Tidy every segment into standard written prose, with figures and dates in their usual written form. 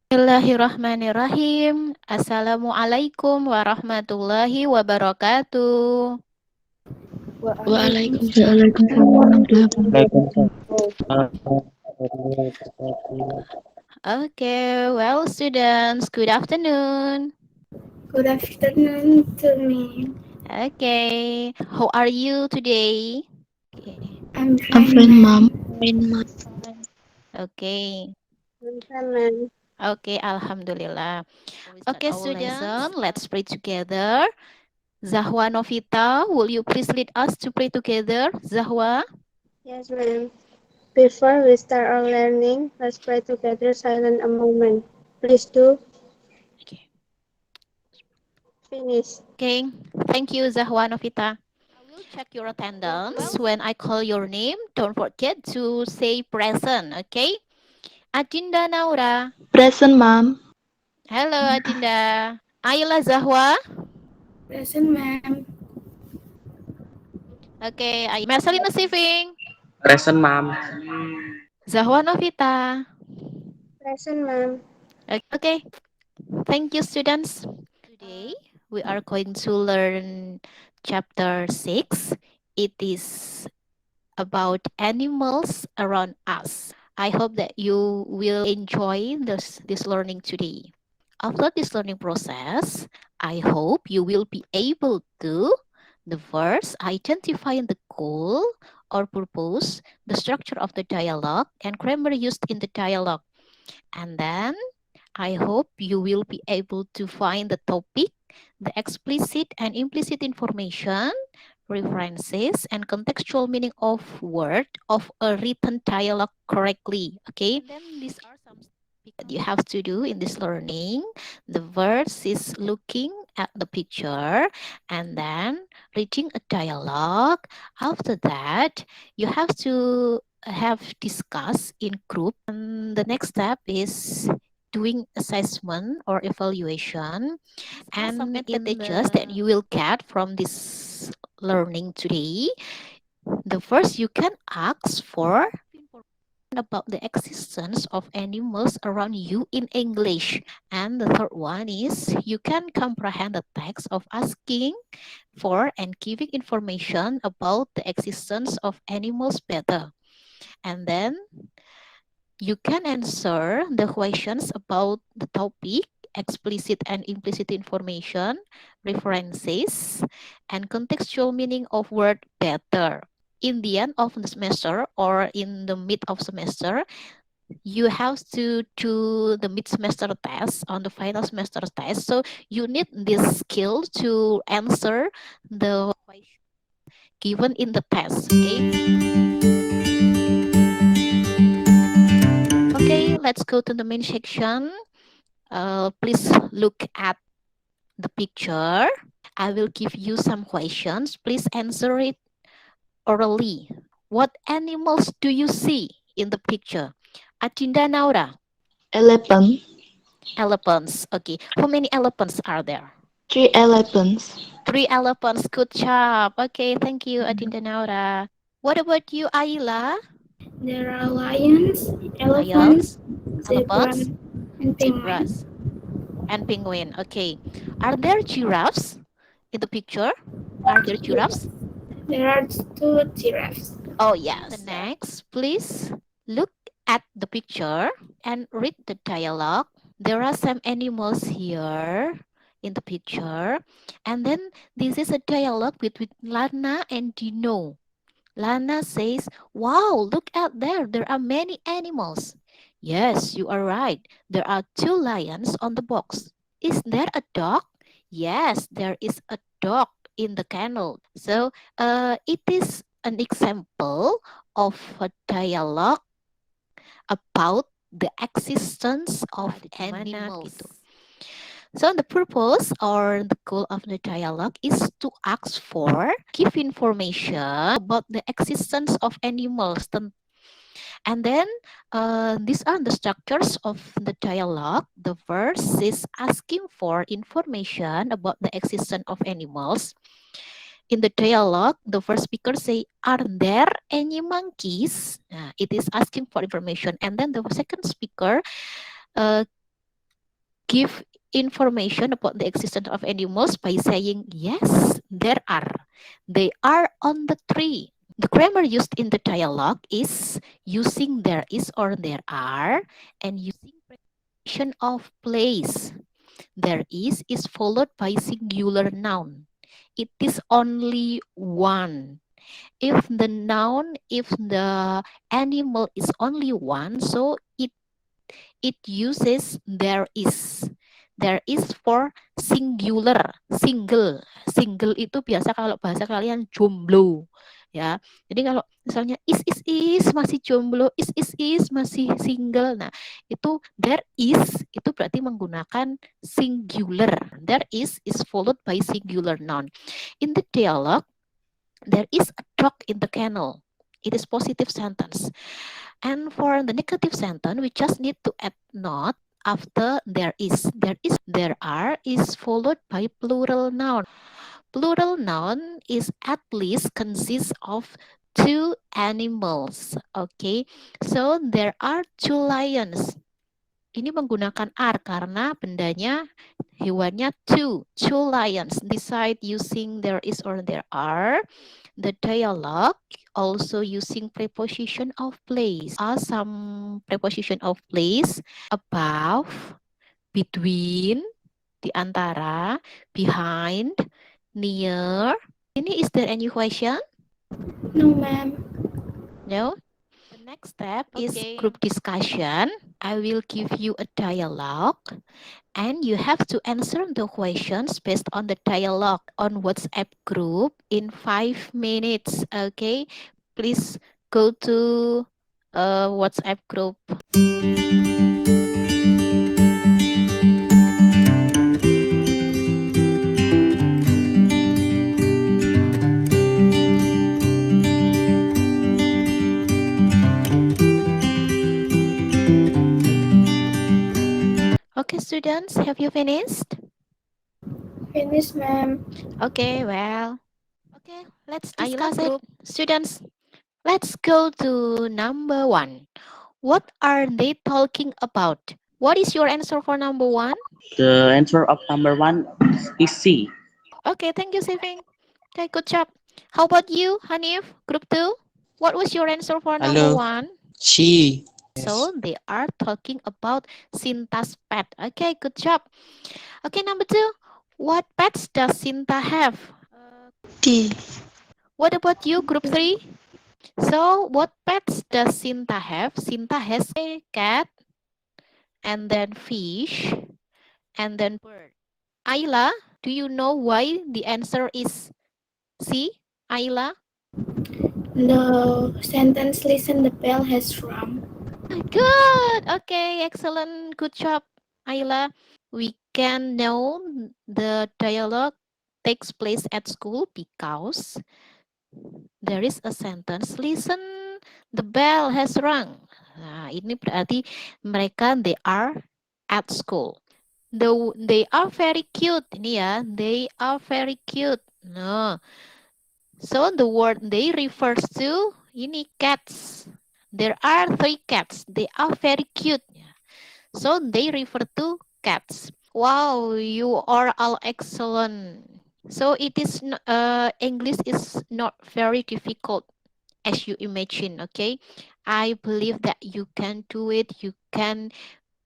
Bismillahirrahmanirrahim. Assalamualaikum warahmatullahi wabarakatuh. Waalaikumsalam Waalaikumsalam warahmatullahi warahmatullahi wabarakatuh. wabarakatuh. Okay, well, students, good afternoon. Good afternoon to me. Okay, how are you today? Okay, I'm I'm fine, fine, mom. ma'am. okay, Ma'am. okay, Alhamdulillah. Okay, students, let's pray together. Zahwa Novita, will you please lead us to pray together? Zahwa? Yes, ma'am. Before we start our learning, let's pray together silent a moment. Please do Okay. finish. Okay, thank you, Zahwa Novita. I will check your attendance. When I call your name, don't forget to say present, okay? Adinda Naura. Present, mom. Hello, Adinda. Ayla Zahwa. Present, ma'am. Okay, Marcelina Siving. Present, ma'am. Zahwa Novita. Present, ma'am. Okay, thank you, students. Today, we are going to learn chapter 6. It is about animals around us. I hope that you will enjoy this learning today. After this learning process, I hope you will be able to the first identify the goal or purpose, the structure of the dialogue, and grammar used in the dialogue. And then I hope you will be able to find the topic, the explicit and implicit information, references, and contextual meaning of word of a written dialogue correctly. Okay. And then these are some that you have to do in this learning. The verse is looking at the picture and then reading a dialogue. After that, you have to have discuss in group. And the next step is doing assessment or evaluation. And some advantages that you will get from this learning today. The first, you can ask for about the existence of animals around you in English. And the third one is you can comprehend the text of asking for and giving information about the existence of animals better. And then you can answer the questions about the topic, explicit and implicit information, references, and contextual meaning of word better. In the end of the semester or in the mid of semester, you have to do the mid semester test on the final semester test. So you need this skill to answer the question given in the test. Okay, let's go to the main section. Please look at the picture. I will give you some questions. Please answer it orally. What animals do you see in the picture? Adinda Naura. Elephant. Elephants. Okay. How many elephants are there? 3 elephants. 3 elephants. Good job. Okay. Thank you, Adinda Naura. What about you, Ayla? There are lions, elephants, Lions, zebra, elephants, and penguin. zebras, and penguin. Okay. Are there giraffes in the picture? Are there giraffes? There are two giraffes. Oh, yes. The next, please look at the picture and read the dialogue. There are some animals here in the picture. And then this is a dialogue between Lana and Dino. Lana says, wow, look out there. There are many animals. Yes, you are right. There are 2 lions on the box. Is there a dog? Yes, there is a dog in the kennel. So it is an example of a dialogue about the existence of animals. So the purpose or the goal of the dialogue is to ask for, give information about the existence of animals. And then these are the structures of the dialogue. The verse is asking for information about the existence of animals. In the dialogue, the first speaker say, "Are there any monkeys?" It is asking for information. And then the second speaker uh, give information about the existence of animals by saying, "Yes, there are. They are on the tree." The grammar used in the dialogue is using there is or there are and using preposition of place. There is followed by singular noun. It is only one. If the animal is only one, so it uses there is. There is for singular, single itu biasa kalau bahasa kalian jomblo ya. Jadi kalau misalnya is masih jomblo, is masih single. Nah, itu there is itu berarti menggunakan singular. There is followed by singular noun. In the dialogue, there is a dog in the kennel. It is positive sentence. And for the negative sentence, we just need to add not after there is. There are is followed by plural noun. Plural noun is at least consists of two animals. Okay, so there are two lions. Ini menggunakan are karena bendanya hewannya two lions. Decide using there is or there are. The dialogue also using preposition of place. Are some preposition of place: above, between, di antara, behind, near. Ini is there any question? No, ma'am. No? The next step is group discussion. I will give you a dialogue and you have to answer the questions based on the dialogue on WhatsApp group in 5 minutes. Okay, please go to WhatsApp group. Okay, students, have you finished? Finish, ma'am. Okay, well, okay, let's discuss it. Students, let's go to number 1. What are they talking about? What is your answer for number 1? The answer of number one is C. Okay, thank you, Siving. Okay, good job. How about you, Hanif, group 2? What was your answer for number Hello, 1? she. So they are talking about Sinta's pet. Okay, good job. Okay, number 2. What pets does Sinta have? D. What about you, group 3? So what pets does Sinta have? Sinta has a cat, and then fish, and then bird. Ayla, do you know why the answer is C? Ayla? The sentence listen the bell has rung. Good. Okay, excellent. Good job, Ayla. We can know the dialogue takes place at school because there is a sentence, listen, the bell has rung. Nah, ini berarti mereka they are at school. They are very cute. Ini ya, they are very cute. No. So the word they refers to ini cats. There are 3 cats. They are very cute. So they refer to cats. Wow, you are all excellent. So it is English is not very difficult as you imagine. Okay, I believe that you can do it. You can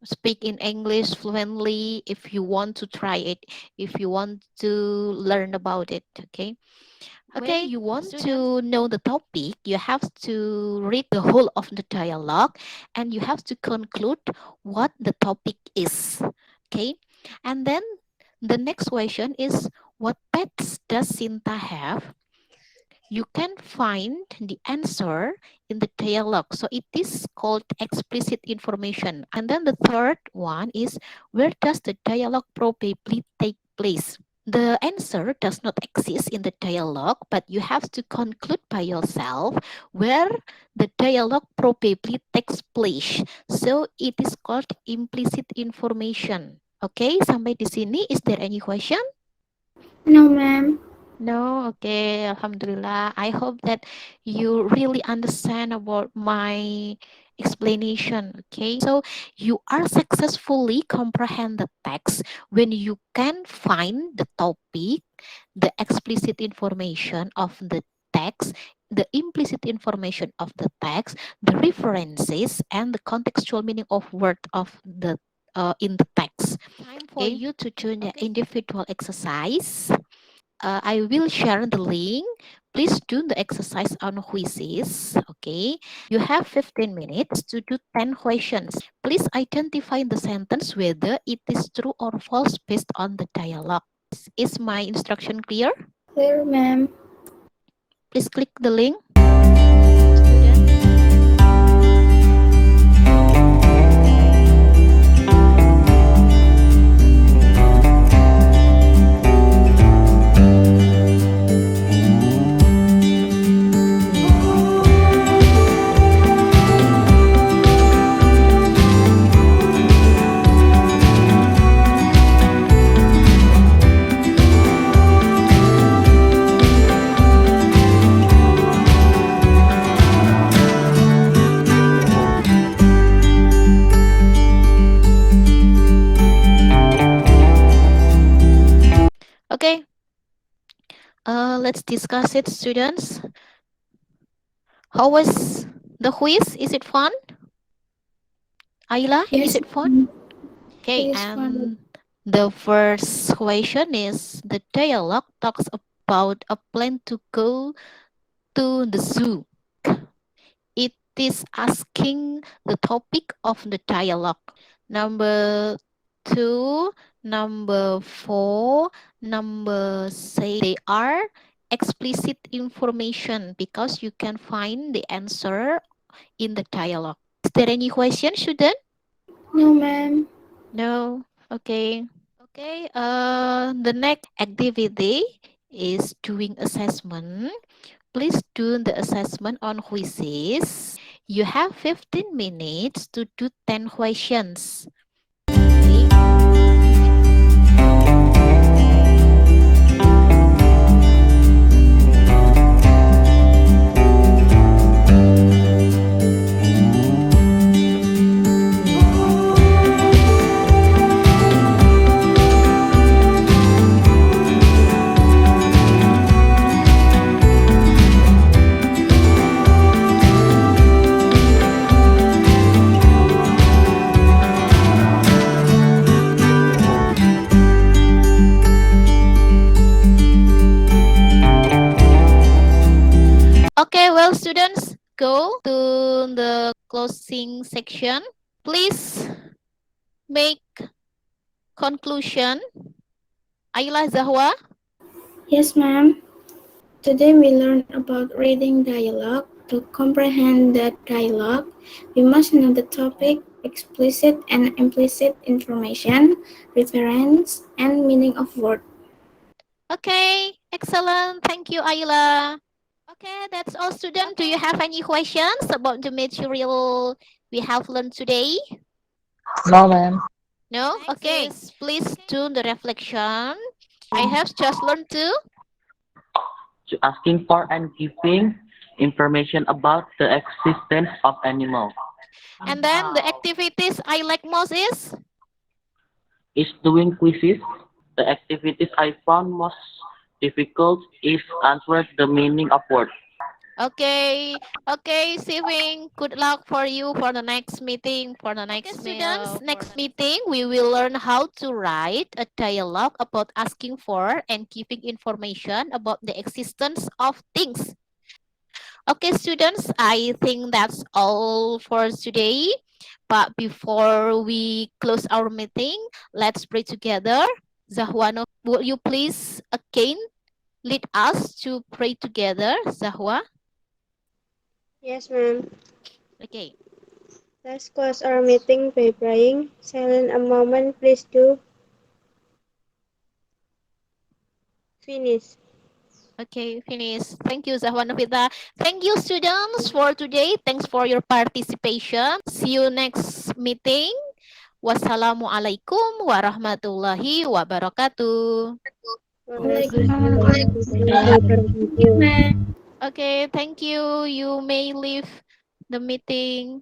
speak in English fluently if you want to try it, if you want to learn about it. Okay. Okay, you want to know the topic, you have to read the whole of the dialogue and you have to conclude what the topic is. Okay, and then the next question is, what pets does Sinta have? You can find the answer in the dialogue. So it is called explicit information. And then the third one is, where does the dialogue probably take place? The answer does not exist in the dialogue, but you have to conclude by yourself where the dialogue probably takes place. So it is called implicit information. Okay, sampai di sini, is there any question? No, ma'am. No, okay, Alhamdulillah. I hope that you really understand about my explanation. Okay, so you are successfully comprehend the text when you can find the topic, the explicit information of the text, the implicit information of the text, the references, and the contextual meaning of word of the in the text. Time for you to do the individual exercise. I will share the link. Please do the exercise on quizzes. Okay. You have 15 minutes to do 10 questions. Please identify the sentence whether it is true or false based on the dialogue. Is my instruction clear? Clear, ma'am. Please click the link. Okay. Let's discuss it, students. How was the quiz? Is it fun? Ayla, is Yes, it fun? ma'am. Okay, It is fun. and the first question is the dialogue talks about a plan to go to the zoo. It is asking the topic of the dialogue. Number two, number four, number six, they are explicit information because you can find the answer in the dialogue. Is there any question, student? No, ma'am. No. Okay. Okay. The next activity is doing assessment. Please do the assessment on quizzes. You have 15 minutes to do 10 questions. Okay. Okay, well, students, go to the closing section. Please make conclusion. Ayla Zahwa. Yes, ma'am. Today we learned about reading dialogue. To comprehend that dialogue, we must know the topic, explicit and implicit information, reference, and meaning of word. Okay, excellent. Thank you, Ayla. Okay, that's all, students. Do you have any questions about the material we have learned today? No, ma'am. No? Okay, please do the reflection. I have just learned to. To asking for and giving information about the existence of animals. And then the activities I like most Is doing quizzes. The activities I found most difficult is answer the meaning of words. okay. Okay, Siving, good luck for you for the next meeting. For the next students, next meeting we will learn how to write a dialogue about asking for and giving information about the existence of things. Okay, students, I think that's all for today. But before we close our meeting, let's pray together. Zahwa, will you please again lead us to pray together, Zahwa? Yes, ma'am. Okay. Let's close our meeting by praying. Silent a moment, please do. Finish. Okay, finish. Thank you, Zahwa Nafita. Thank you, students, for today. Thanks for your participation. See you next meeting. Wassalamualaikum warahmatullahi wabarakatuh. Waalaikumsalam warahmatullahi wabarakatuh. Ma'am. Okay, thank you. You may leave the meeting.